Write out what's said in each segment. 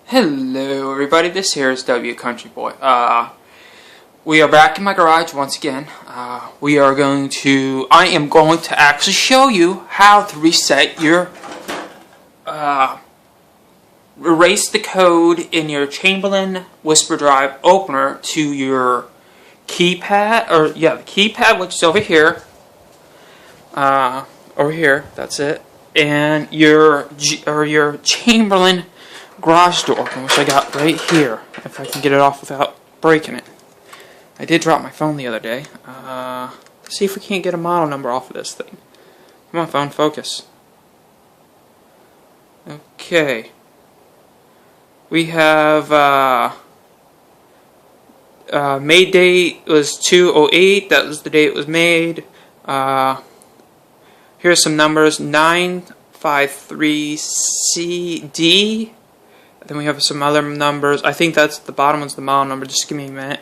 Hello everybody, this here is W Country Boy. We are back in my garage once again. I am going to actually show you how to reset your, erase the code in your Chamberlain Whisper Drive opener to your keypad, the keypad, which is over here. That's it. And your Chamberlain garage door opener, which I got right here, if I can get it off without breaking it. I did drop my phone the other day. Let's see if we can't get a model number off of this thing. Come on, phone, focus. Okay. We have made date was 2/08. That was the date it was made. Here's some numbers: 953CD. Then we have some other numbers. I think that's the bottom one's the model number. Just give me a minute.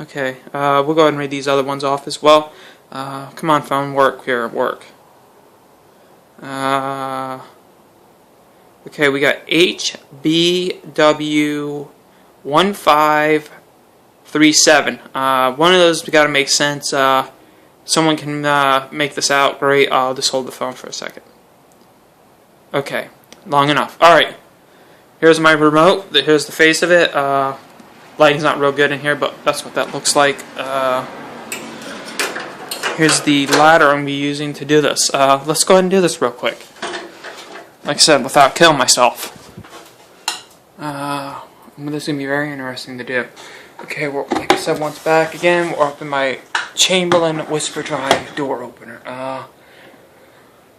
Okay, we'll go ahead and read these other ones off as well. Come on, phone, work here, work. Okay, we got HBW1537. One of those we got to make sense. Someone can make this out. Great. I'll just hold the phone for a second. Okay. Long enough. Alright, here's my remote. Here's the face of it. Lighting's not real good in here, but that's what that looks like. Here's the ladder I'm going to be using to do this. Let's go ahead and do this real quick. Like I said, without killing myself. This is going to be very interesting to do. Okay, like I said, once back again, we're up in my Chamberlain Whisper Drive door opener.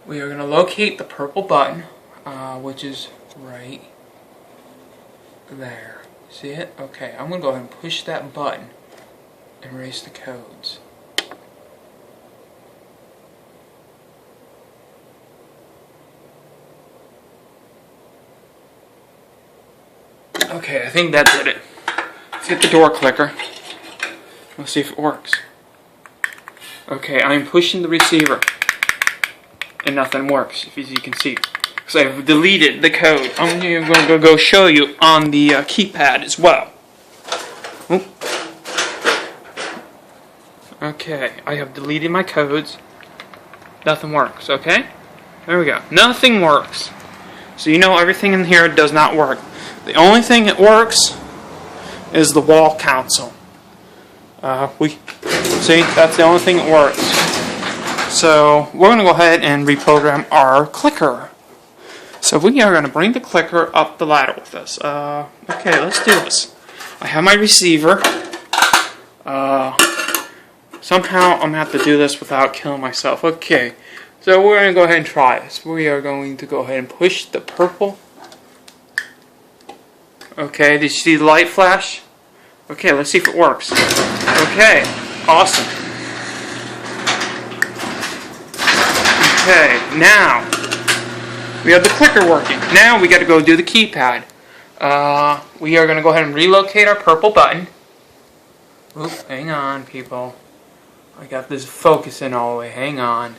We are going to locate the purple button. Which is right there. See it? Okay, I'm going to go ahead and push that button and erase the codes. Okay, I think that did it. Let's hit the door clicker. Let's see if it works. Okay, I'm pushing the receiver and nothing works, as you can see. So I've deleted the code. I'm going to go show you on the keypad as well. Oop. Okay, I have deleted my codes. Nothing works, okay? There we go. Nothing works. So you know everything in here does not work. The only thing that works is the wall console. See, that's the only thing that works. So we're going to go ahead and reprogram our clicker. So we are going to bring the clicker up the ladder with us. Okay, let's do this. I have my receiver. Somehow I'm going to have to do this without killing myself. Okay, so we're going to go ahead and try this. We are going to go ahead and push the purple. Okay, did you see the light flash? Okay, let's see if it works. Okay, awesome. Okay, now we have the clicker working. Now we got to go do the keypad. We are going to go ahead and relocate our purple button. Oop, hang on, people. I got this focusing all the way. Hang on.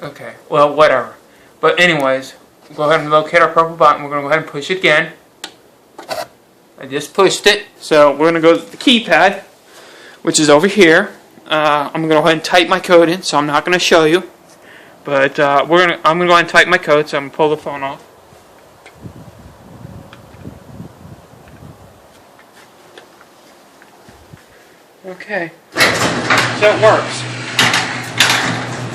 Okay, well, whatever. But anyways, go ahead and locate our purple button. We're going to go ahead and push it again. I just pushed it. So we're going to go to the keypad, which is over here. I'm going to go ahead and type my code in, so I'm not going to show you. But I'm going to go ahead and type my code, so I'm going to pull the phone off. Okay. So it works.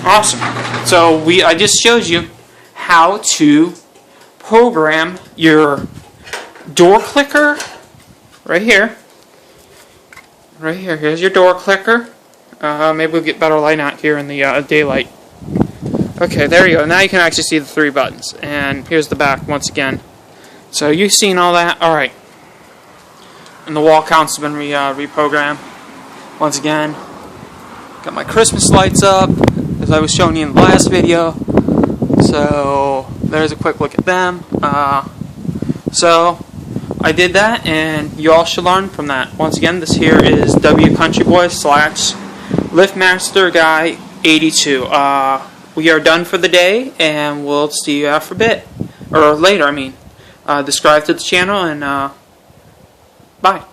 Awesome. So I just showed you how to program your door clicker right here. Right here. Here's your door clicker. Maybe we'll get better light out here in the daylight. Okay, there you go. Now you can actually see the three buttons. And here's the back once again. So you've seen all that. Alright. And the wall count's been reprogrammed. Once again. Got my Christmas lights up, as I was showing you in the last video. So there's a quick look at them. So I did that, and you all should learn from that. Once again, this here is W Country Boy / LiftMaster Guy 82. we are done for the day, and we'll see you after a bit. Or later, I mean. Subscribe to the channel, and bye.